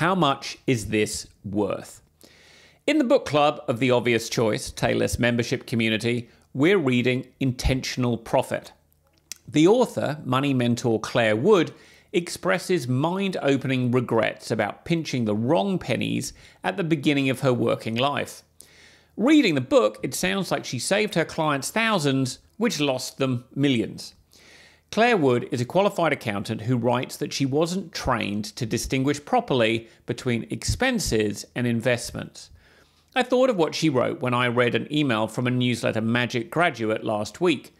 How much is this worth? In the book club of the Obvious Choice, Taylor's membership community, we're reading Intentional Profit. The author, money mentor Claire Wood, expresses mind-opening regrets about pinching the wrong pennies at the beginning of her working life. Reading the book, it sounds like she saved her clients thousands, which lost them millions. Claire Wood is a qualified accountant who writes that she wasn't trained to distinguish properly between expenses and investments. I thought of what she wrote when I read an email from a Newsletter Magic graduate last week.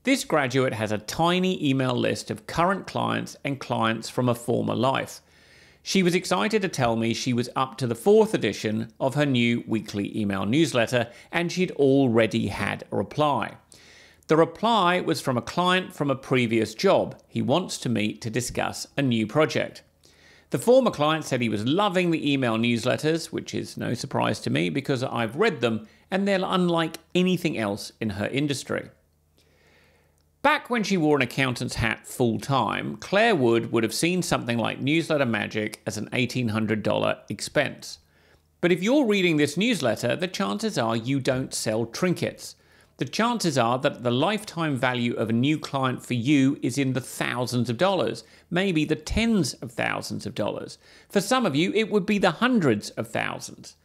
This graduate has a tiny email list of current clients and clients from a former life. She was excited to tell me she was up to the 4th edition of her new weekly email newsletter, and she'd already had a reply. The reply was from a client from a previous job he wants to meet to discuss a new project. The former client said he was loving the email newsletters, which is no surprise to me because I've read them and they're unlike anything else in her industry. Back when she wore an accountant's hat full-time, Claire Wood would have seen something like Newsletter Magic as an $1,800 expense. But if you're reading this newsletter, the chances are you don't sell trinkets. The chances are that the lifetime value of a new client for you is in the thousands of dollars, maybe the tens of thousands of dollars. For some of you, it would be the hundreds of thousands.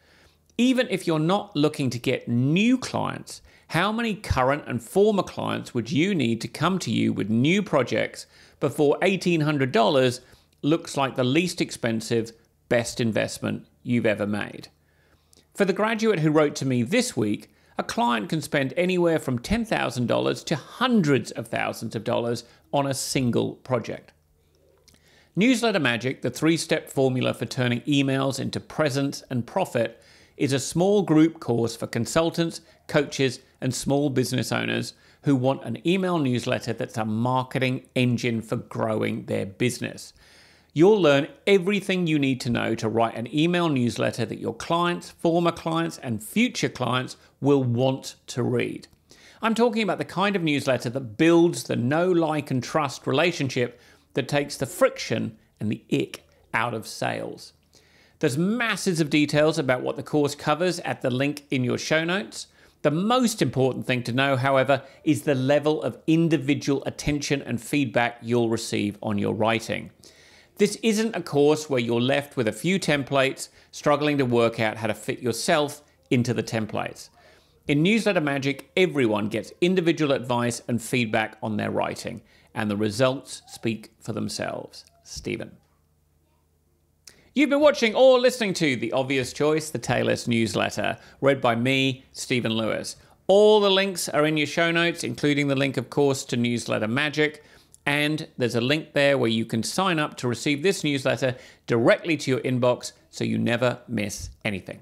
Even if you're not looking to get new clients, how many current and former clients would you need to come to you with new projects before $1,800 looks like the least expensive, best investment you've ever made? For the graduate who wrote to me this week, a client can spend anywhere from $10,000 to hundreds of thousands of dollars on a single project. Newsletter Magic, the 3-step formula for turning emails into presence and profit, is a small group course for consultants, coaches, and small business owners who want an email newsletter that's a marketing engine for growing their business. You'll learn everything you need to know to write an email newsletter that your clients, former clients, and future clients will want to read. I'm talking about the kind of newsletter that builds the know, like, and trust relationship that takes the friction and the ick out of sales. There's masses of details about what the course covers at the link in your show notes. The most important thing to know, however, is the level of individual attention and feedback you'll receive on your writing. This isn't a course where you're left with a few templates, struggling to work out how to fit yourself into the templates. In Newsletter Magic, everyone gets individual advice and feedback on their writing, and the results speak for themselves. Stephen. You've been watching or listening to The Obvious Choice, the Taylor's newsletter, read by me, Stephen Lewis. All the links are in your show notes, including the link, of course, to Newsletter Magic. And there's a link there where you can sign up to receive this newsletter directly to your inbox so you never miss anything.